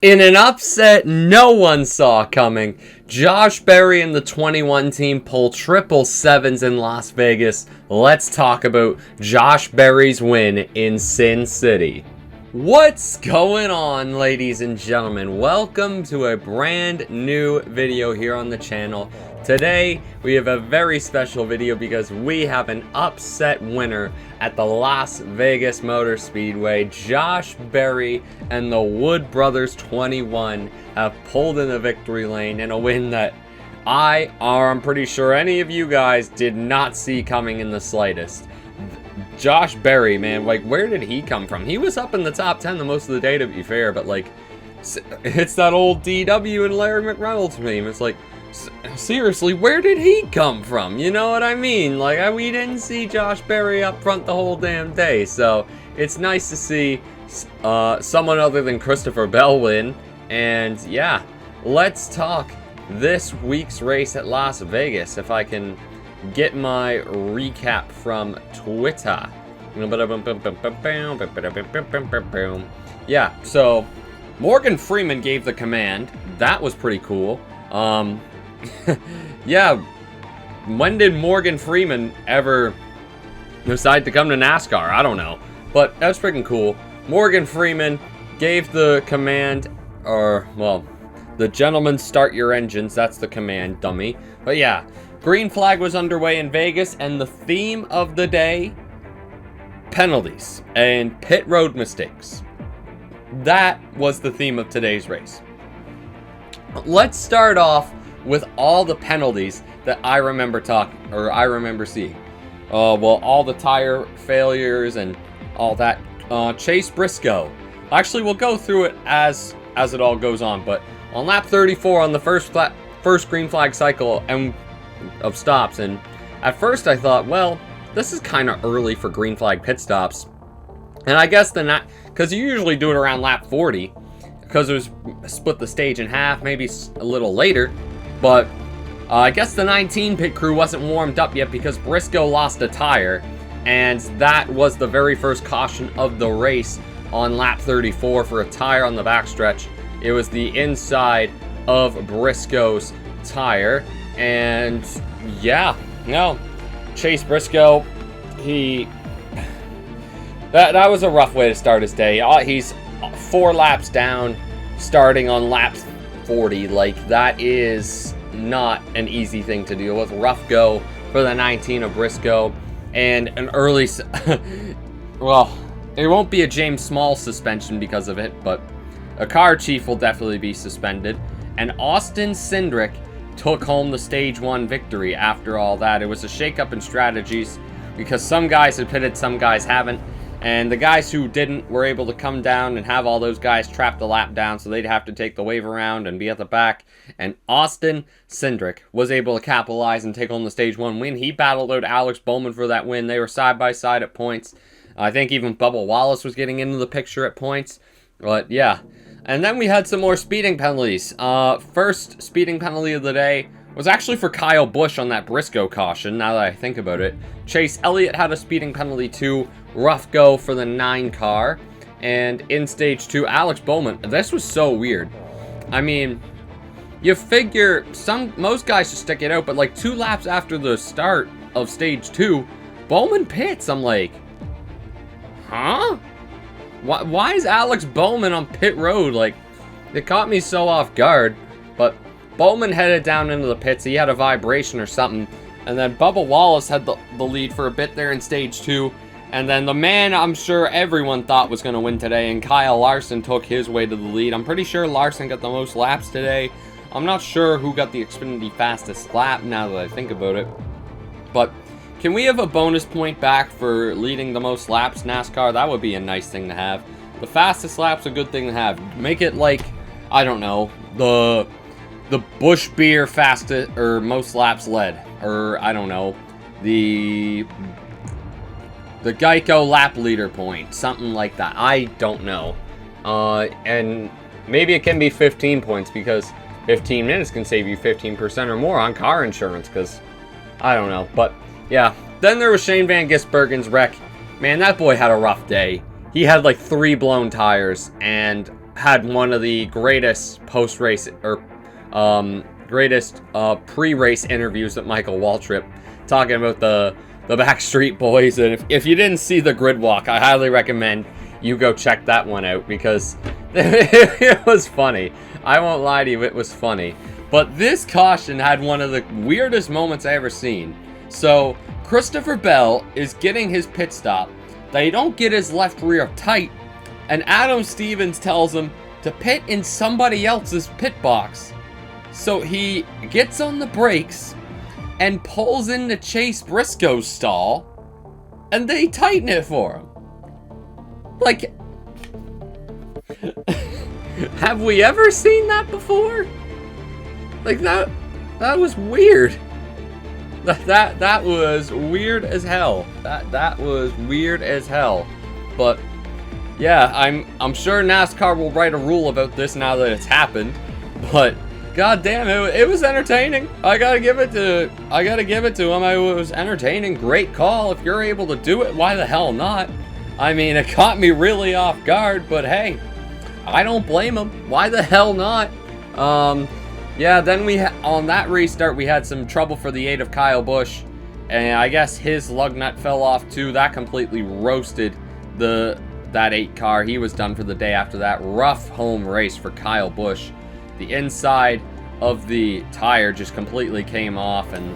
In an upset no one saw coming, Josh Berry and the 21 team pull triple sevens in Las Vegas. Let's talk about Josh Berry's win in Sin City. What's going on, ladies and gentlemen? Welcome to a brand new video here on the channel. Today, we have a very special video because we have an upset winner at the Las Vegas Motor Speedway. Josh Berry and the Wood Brothers 21 have pulled in the victory lane in a win that I'm pretty sure any of you guys did not see coming in the slightest. Josh Berry, man, like, where did he come from? He was up in the top 10 the most of the day, to be fair, but, like, it's that old DW and Larry McReynolds meme. It's like, seriously, where did he come from? You know what I mean? Like, we didn't see Josh Berry up front the whole damn day, so it's nice to see someone other than Christopher Bell win. And, yeah, let's talk this week's race at Las Vegas, if I can get my recap from Twitter. Yeah, so Morgan Freeman gave the command. That was pretty cool. Yeah, when did Morgan Freeman ever decide to come to NASCAR? I don't know, but that's freaking cool. Morgan Freeman gave the command, or, well, the gentlemen start your engines. That's the command, dummy. But yeah, green flag was underway in Vegas, and the theme of the day, penalties and pit road mistakes. That was the theme of today's race. Let's start off with all the penalties that I remember seeing. Well, all the tire failures and all that. Chase Briscoe. Actually, we'll go through it as it all goes on, but on lap 34 on the first green flag cycle and of stops, and at first I thought, well, this is kind of early for green flag pit stops, and I guess because you usually do it around lap 40, because it was split the stage in half, maybe a little later, but I guess the 19 pit crew wasn't warmed up yet because Briscoe lost a tire, and that was the very first caution of the race on lap 34 for a tire on the backstretch. It was the inside of Briscoe's tire. And yeah, no, Chase Briscoe, that was a rough way to start his day. He's 4 laps down, starting on lap 40. Like, that is not an easy thing to deal with. Rough go for the 19 of Briscoe, and an early, well, it won't be a James Small suspension because of it, but a car chief will definitely be suspended. And Austin Cindric took home the stage 1 victory after all that. It was a shakeup in strategies because some guys had pitted, some guys haven't, and the guys who didn't were able to come down and have all those guys trap the lap down, so they'd have to take the wave around and be at the back. And Austin Cindric was able to capitalize and take home the stage 1 win. He battled out Alex Bowman for that win. They were side by side at points. I think even Bubba Wallace was getting into the picture at points. But yeah. And then we had some more speeding penalties. First speeding penalty of the day was actually for Kyle Busch on that Briscoe caution, now that I think about it. Chase Elliott had a speeding penalty too. Rough go for the 9 car. And in stage 2, Alex Bowman. This was so weird. I mean, you figure most guys just stick it out, but like 2 laps after the start of stage 2, Bowman pits. I'm like, huh? Why is Alex Bowman on pit road? Like, it caught me so off guard. But Bowman headed down into the pits. He had a vibration or something. And then Bubba Wallace had the lead for a bit there in stage 2. And then the man I'm sure everyone thought was going to win today, and Kyle Larson took his way to the lead. I'm pretty sure Larson got the most laps today. I'm not sure who got the Xfinity fastest lap now that I think about it. But can we have a bonus point back for leading the most laps NASCAR? That would be a nice thing to have. The fastest lap's a good thing to have. Make it like, I don't know, the Busch Beer fastest or most laps led, or I don't know, the Geico lap leader point, something like that. I don't know. And maybe it can be 15 points because 15 minutes can save you 15% or more on car insurance, because I don't know, but yeah. Then there was Shane Van Gisbergen's wreck. Man, that boy had a rough day. He had like 3 blown tires, and had one of the greatest post-race, or greatest pre-race interviews with Michael Waltrip, talking about the Backstreet Boys. And if you didn't see the grid walk, I highly recommend you go check that one out, because it was funny. I won't lie to you, it was funny. But this caution had one of the weirdest moments I ever seen. So Christopher Bell is getting his pit stop. They don't get his left rear tight, and Adam Stevens tells him to pit in somebody else's pit box. So he gets on the brakes and pulls into Chase Briscoe's stall, and they tighten it for him. Like, have we ever seen that before? Like, that was weird. That was weird as hell. That was weird as hell. But yeah, I'm sure NASCAR will write a rule about this now that it's happened. But god damn, it was entertaining. I gotta give it to him. It was entertaining. Great call. If you're able to do it, why the hell not? I mean, it caught me really off guard, but hey, I don't blame him. Why the hell not? Yeah, then on that restart, we had some trouble for the 8 of Kyle Busch, and I guess his lug nut fell off too. That completely roasted that 8 car. He was done for the day after that. Rough home race for Kyle Busch. The inside of the tire just completely came off, and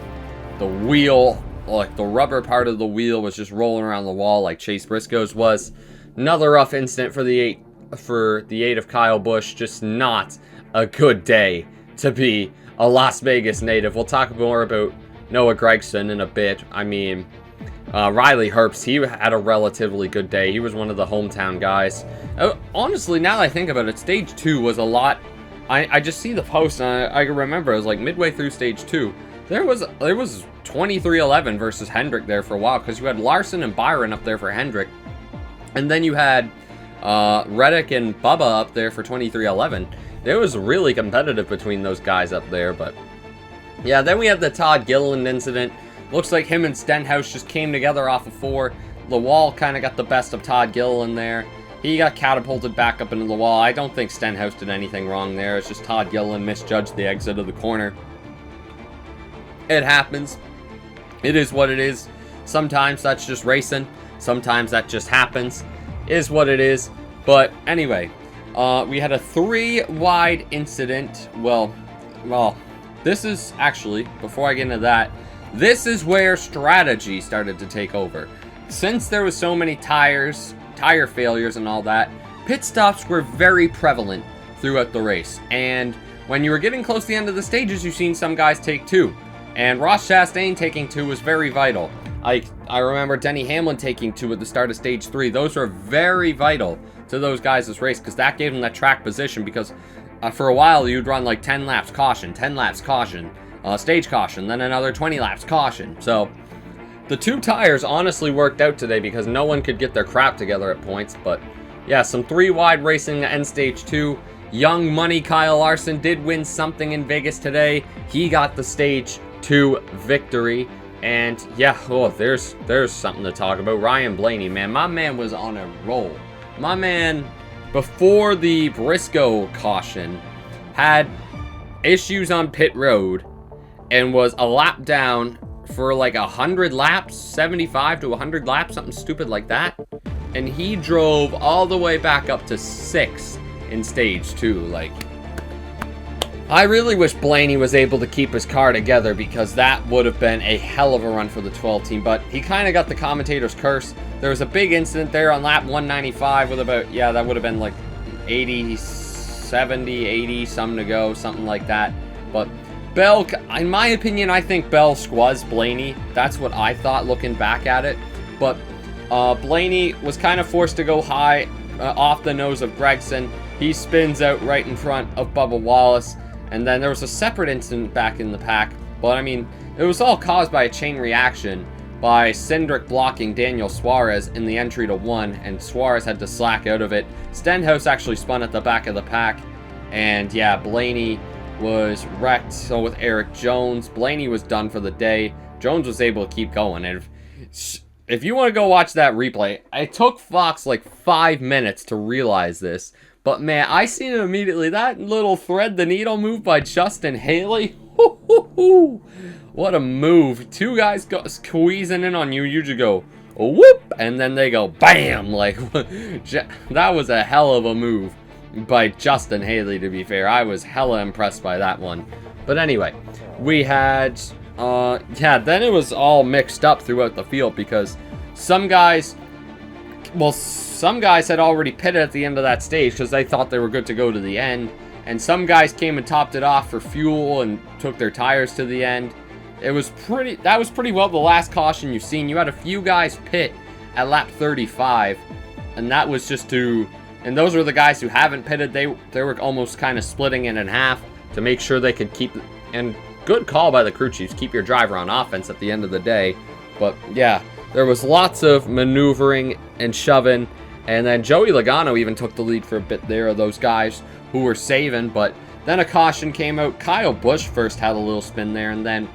the wheel, like the rubber part of the wheel, was just rolling around the wall like Chase Briscoe's was. Another rough incident for the 8 of Kyle Busch. Just not a good day to be a Las Vegas native. We'll talk more about Noah Gragson in a bit. I mean, Riley Herbst, he had a relatively good day. He was one of the hometown guys. Honestly, now that I think about it, stage 2 was a lot. I just see the post, and I remember it was like midway through stage 2. There was 23-11 versus Hendrick there for a while, because you had Larson and Byron up there for Hendrick, and then you had Reddick and Bubba up there for 23-11. It was really competitive between those guys up there. But yeah, then we had the Todd Gilliland incident. Looks like him and Stenhouse just came together off of 4. The wall kind of got the best of Todd Gilliland there. He got catapulted back up into the wall. I don't think Stenhouse did anything wrong there. It's just Todd Gilliland misjudged the exit of the corner. It happens. It is what it is. Sometimes that's just racing. Sometimes that just happens. It is what it is. But anyway, we had a 3-wide incident. Well, this is actually, before I get into that, this is where strategy started to take over. Since there was so many tire failures and all that, pit stops were very prevalent throughout the race. And when you were getting close to the end of the stages, you've seen some guys take 2. And Ross Chastain taking 2 was very vital. I remember Denny Hamlin taking 2 at the start of stage 3. Those were very vital to those guys' race, because that gave them that track position. Because for a while you'd run like 10 laps caution, 10 laps caution, stage caution, then another 20 laps caution. So the 2 tires honestly worked out today, because no one could get their crap together at points. But yeah, some 3-wide racing to end stage 2. Young money Kyle Larson did win something in Vegas today. He got the stage 2 victory. And yeah, there's something to talk about. Ryan Blaney, man, my man was on a roll. My man, before the Briscoe caution, had issues on pit road and was a lap down for like 100 laps, 75 to 100 laps, something stupid like that. And he drove all the way back up to 6 in stage 2. Like, I really wish Blaney was able to keep his car together, because that would have been a hell of a run for the 12 team. But he kind of got the commentator's curse. There was a big incident there on lap 195 with about, yeah, that would have been like 80, 70, 80, something to go, something like that. But Bell, in my opinion, I think Bell squaz Blaney. That's what I thought looking back at it. But Blaney was kind of forced to go high off the nose of Gregson. He spins out right in front of Bubba Wallace. And then there was a separate incident back in the pack. But I mean, it was all caused by a chain reaction by Cindric blocking Daniel Suarez in the entry to 1. And Suarez had to slack out of it. Stenhouse actually spun at the back of the pack. And yeah, Blaney was wrecked. So with Eric Jones, Blaney was done for the day. Jones was able to keep going. And if you want to go watch that replay, it took Fox like 5 minutes to realize this. But man, I seen it immediately. That little thread the needle move by Justin Haley. What a move. Two guys go squeezing in on you. You just go, whoop, and then they go bam. Like, that was a hell of a move by Justin Haley, to be fair. I was hella impressed by that one. But anyway, we had, yeah, then it was all mixed up throughout the field because some guys had already pitted at the end of that stage because they thought they were good to go to the end. And some guys came and topped it off for fuel and took their tires to the end. That was pretty well the last caution you've seen. You had a few guys pit at lap 35, and that was just to, and those were the guys who haven't pitted. They were almost kind of splitting it in half to make sure they could keep, and good call by the crew chiefs, keep your driver on offense at the end of the day. But yeah, there was lots of maneuvering and shoving, and then Joey Logano even took the lead for a bit there of those guys who were saving, but then a caution came out. Kyle Busch first had a little spin there, and then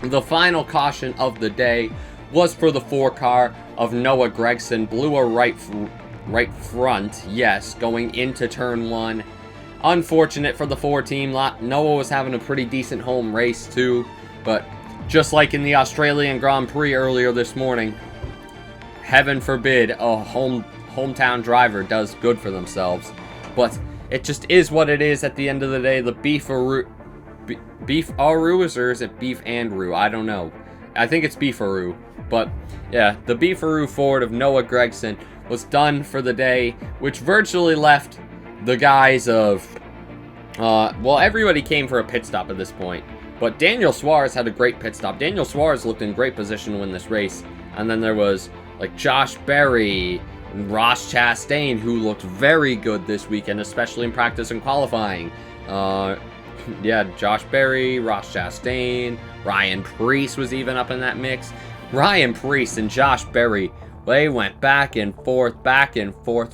the final caution of the day was for the 4 car of Noah Gragson. Blew a right front, yes, going into turn 1. Unfortunate for the 4 team. Noah was having a pretty decent home race too, but just like in the Australian Grand Prix earlier this morning, heaven forbid a hometown driver does good for themselves. But it just is what it is at the end of the day. The Beefaroo, or is it Beef Andrew? I don't know. I think it's Beefaroo. But yeah, the Beefaroo Ford of Noah Gragson was done for the day, which virtually left the guys of, well, everybody came for a pit stop at this point. But Daniel Suarez had a great pit stop. Daniel Suarez looked in great position to win this race. And then there was like Josh Berry, Ross Chastain, who looked very good this weekend, especially in practice and qualifying. Yeah, Josh Berry, Ross Chastain, Ryan Preece was even up in that mix. Ryan Preece and Josh Berry, they went back and forth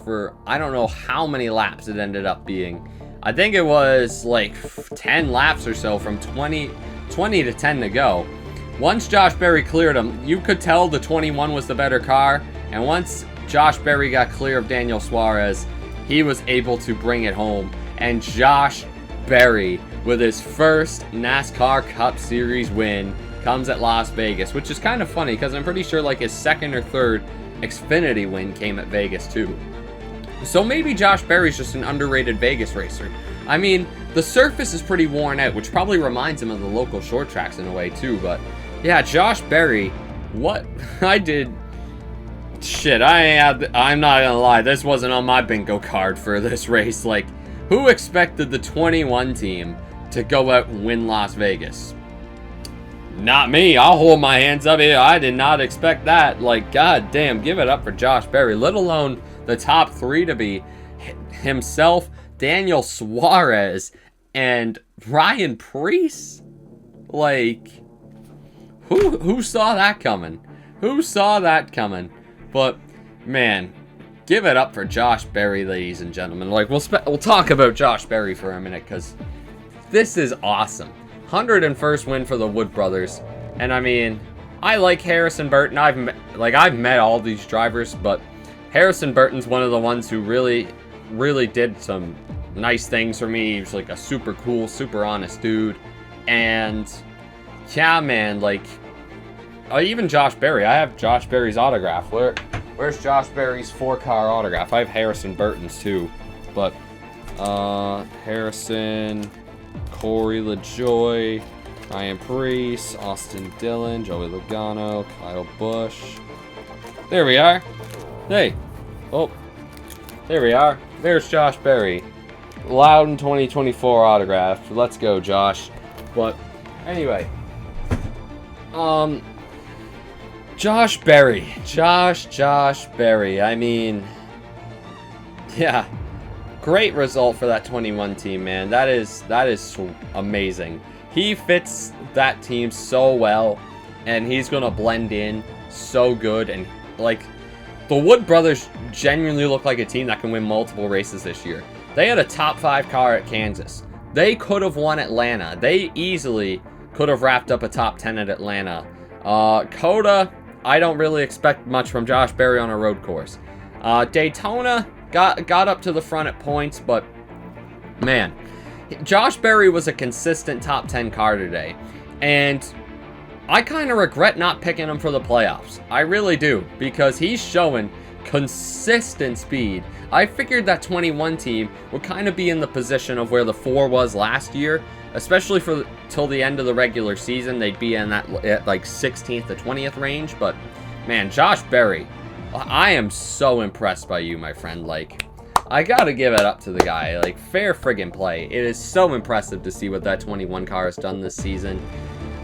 for I don't know how many laps it ended up being. I think it was like 10 laps or so, from 20 to 10 to go. Once Josh Berry cleared him, you could tell the 21 was the better car, and once Josh Berry got clear of Daniel Suarez, he was able to bring it home. And Josh Berry, with his first NASCAR Cup Series win, comes at Las Vegas, which is kind of funny because I'm pretty sure like his second or third Xfinity win came at Vegas too. So maybe Josh Berry's just an underrated Vegas racer. I mean, the surface is pretty worn out, which probably reminds him of the local short tracks in a way too, but yeah, Josh Berry, what I did, shit, I'm not gonna lie, this wasn't on my bingo card for this race. Like, who expected the 21 team to go out and win Las Vegas? Not me. I'll hold my hands up here. I did not expect that. Like, god damn, give it up for Josh Berry, let alone the top 3 to be himself, Daniel Suarez, and Ryan Preece. Like, who saw that coming? Who saw that coming? But man, give it up for Josh Berry, ladies and gentlemen. Like, we'll talk about Josh Berry for a minute because this is awesome. 101st win for the Wood brothers, and I mean, I like Harrison Burton. I've met all these drivers, but Harrison Burton's one of the ones who really did some nice things for me. He was like a super cool, super honest dude, and yeah, man, like even Josh Berry. I have Josh Berry's autograph. Where's Josh Berry's 4-car autograph? I have Harrison Burton's too, but Harrison, Corey LaJoy, Ryan Preece, Austin Dillon, Joey Logano, Kyle Busch. There we are. Hey. Oh. There we are. There's Josh Berry. Loudon 2024 autograph. Let's go, Josh. But anyway. Josh Berry. Josh Berry. I mean, yeah. Great result for that 21 team, man. That is amazing. He fits that team so well, and he's gonna blend in so good. And like, the Wood brothers genuinely look like a team that can win multiple races this year. They had a top 5 car at Kansas. They could have won Atlanta. They easily could have wrapped up a top 10 at Atlanta. Coda, I don't really expect much from Josh Berry on a road course. Daytona, got up to the front at points, but man, Josh Berry was a consistent top 10 car today, and I kind of regret not picking him for the playoffs. I really do, because he's showing consistent speed. I figured that 21 team would kind of be in the position of where the 4 was last year, especially for till the end of the regular season. They'd be in that like 16th to 20th range, but man, Josh Berry, I am so impressed by you, my friend. Like, I gotta give it up to the guy. Like, fair friggin' play. It is so impressive to see what that 21 car has done this season.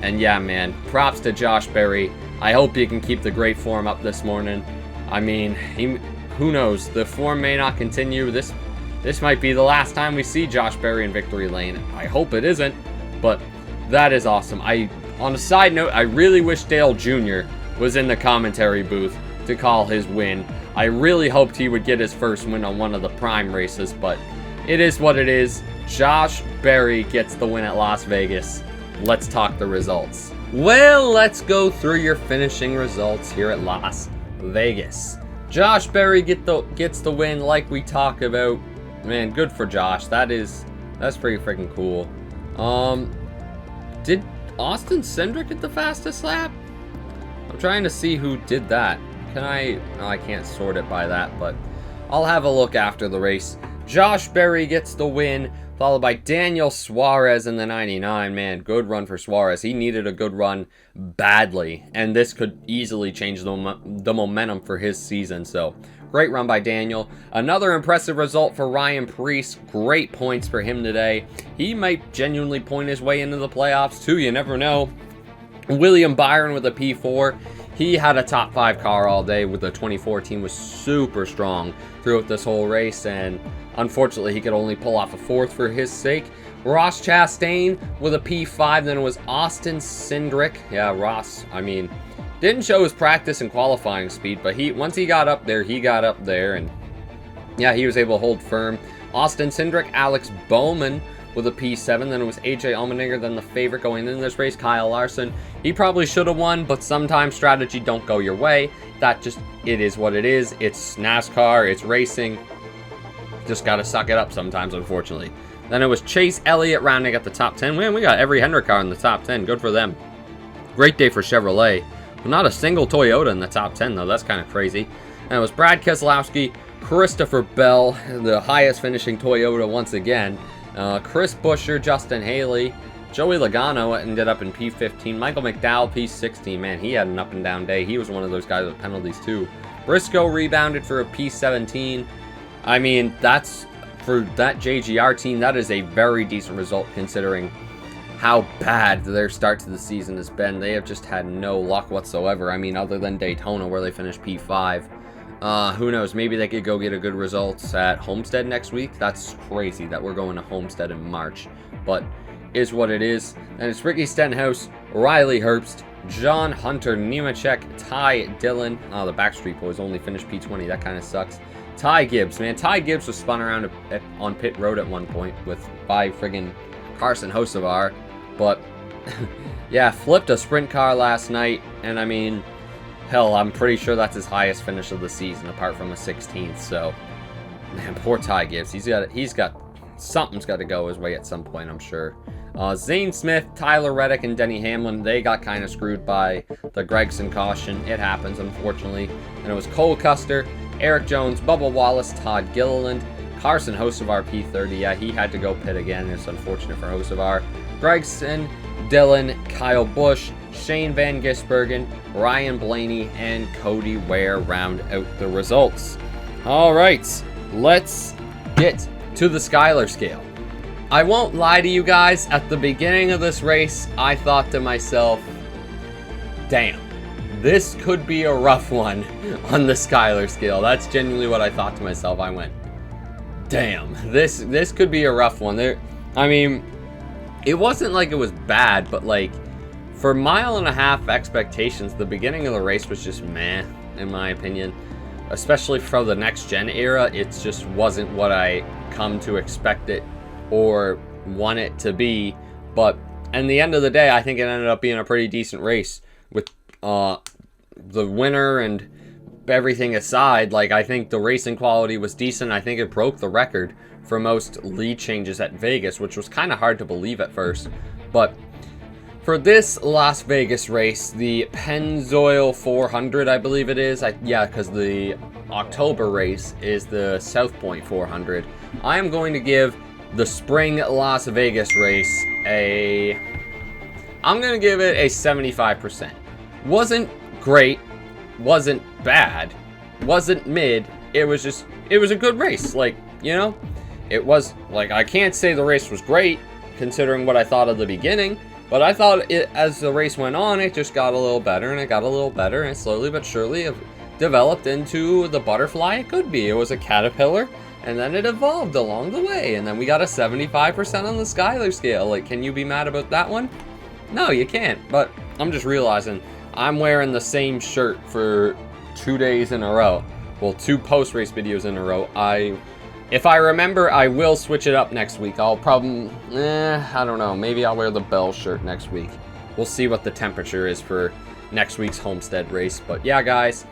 And yeah, man, props to Josh Berry. I hope you can keep the great form up this morning. I mean, who knows? The form may not continue. This might be the last time we see Josh Berry in victory lane. I hope it isn't, but that is awesome. On a side note, I really wish Dale Jr. was in the commentary booth to call his win. I really hoped he would get his first win on one of the prime races, but it is what it is. Josh Berry gets the win at Las Vegas. Let's talk the results. Well, let's go through your finishing results here at Las Vegas. Josh Berry gets the win like we talked about. Man, good for Josh. That's pretty freaking cool. Did Austin Cindric get the fastest lap? I'm trying to see who did that. Can I? No, I can't sort it by that, but I'll have a look after the race. Josh Berry gets the win, followed by Daniel Suarez in the 99. Man, good run for Suarez. He needed a good run badly, and this could easily change the momentum for his season. So, great run by Daniel. Another impressive result for Ryan Preece. Great points for him today. He might genuinely point his way into the playoffs too. You never know. William Byron with a P4. He had a top 5 car all day with the 2014, was super strong throughout this whole race, and unfortunately he could only pull off a 4th for his sake. Ross Chastain with a P5, then it was Austin Cindric. Yeah, Ross, I mean, didn't show his practice and qualifying speed, but once he got up there, and yeah, he was able to hold firm. Austin Cindric, Alex Bowman with a P7, then it was AJ Allmendinger, then the favorite going into this race, Kyle Larson. He probably should have won, but sometimes strategy don't go your way. It is what it is. It's NASCAR, it's racing. Just gotta suck it up sometimes, unfortunately. Then it was Chase Elliott rounding at the top 10. Man, we got every Hendrick car in the top 10. Good for them. Great day for Chevrolet. Not a single Toyota in the top 10, though. That's kind of crazy. And it was Brad Keselowski, Christopher Bell, the highest finishing Toyota once again. Chris Buescher, Justin Haley, Joey Logano ended up in P15. Michael McDowell, P16. Man, he had an up and down day. He was one of those guys with penalties, too. Briscoe rebounded for a P17. I mean, for that JGR team, that is a very decent result considering how bad their start to the season has been. They have just had no luck whatsoever. I mean, other than Daytona where they finished P5. Who knows? Maybe they could go get a good results at Homestead next week. That's crazy that we're going to Homestead in March. But is what it is. And it's Ricky Stenhouse, Riley Herbst, John Hunter, Nemechek, Ty Dillon. Oh, the Backstreet Boys only finished P20. That kind of sucks. Ty Gibbs, man. Ty Gibbs was spun around on pit road at one point by friggin' Carson Hocevar. But, yeah, flipped a sprint car last night. And, I mean, hell, I'm pretty sure that's his highest finish of the season, apart from a 16th. So, man, poor Ty Gibbs. Something's got to go his way at some point, I'm sure. Zane Smith, Tyler Reddick, and Denny Hamlin, they got kind of screwed by the Gregson caution. It happens, unfortunately. And it was Cole Custer, Eric Jones, Bubba Wallace, Todd Gilliland, Carson Hocevar, P30. Yeah, he had to go pit again. It's unfortunate for Hocevar. Gregson, Dillon, Kyle Busch, Shane Van Gisbergen, Ryan Blaney, and Cody Ware round out the results. All right, let's get to the Skyler scale. I won't lie to you guys, at the beginning of this race, I thought to myself, damn, this could be a rough one on the Skyler scale. That's genuinely what I thought to myself. I went, damn, this could be a rough one. I mean, it wasn't like it was bad, but like, for mile and a half expectations, the beginning of the race was just meh, in my opinion. Especially for the next gen era, it just wasn't what I come to expect it or want it to be. But in the end of the day, I think it ended up being a pretty decent race with the winner and everything aside, like, I think the racing quality was decent. I think it broke the record for most lead changes at Vegas, which was kind of hard to believe at first. But for this Las Vegas race, the Pennzoil 400, I believe it is. Yeah, because the October race is the South Point 400. I am going to give the Spring Las Vegas race I'm going to give it a 75%. Wasn't great, wasn't bad, wasn't mid. It was a good race. Like, you know, it was, like, I can't say the race was great considering what I thought at the beginning, but I thought it, as the race went on, it just got a little better, and it got a little better, and slowly but surely it developed into the butterfly it could be. It was a caterpillar, and then it evolved along the way, and then we got a 75% on the Skyler scale. Like, can you be mad about that one? No, you can't. But I'm just realizing I'm wearing the same shirt for 2 days in a row. Well, 2 post-race videos in a row. If I remember, I will switch it up next week. I'll probably, I don't know. Maybe I'll wear the Bell shirt next week. We'll see what the temperature is for next week's Homestead race. But yeah, guys,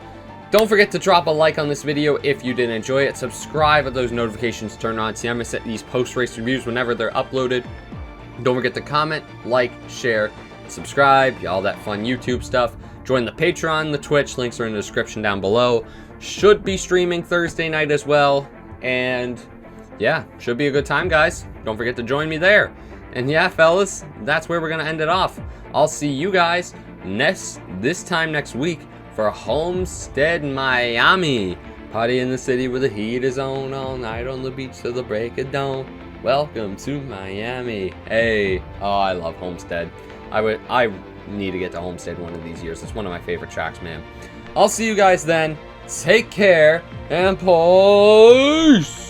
don't forget to drop a like on this video if you did enjoy it. Subscribe with those notifications turned on so you miss these post-race reviews whenever they're uploaded. Don't forget to comment, like, share, subscribe, all that fun YouTube stuff. Join the Patreon, the Twitch, links are in the description down below. Should be streaming Thursday night as well. And yeah, should be a good time, guys. Don't forget to join me there. And yeah, fellas, that's where we're going to end it off. I'll see you guys this time next week for Homestead Miami. Party in the city where the heat is on all night on the beach till the break of dawn. Welcome to Miami. Hey, oh, I love Homestead. I need to get to Homestead one of these years. It's one of my favorite tracks, man. I'll see you guys then. Take care and peace.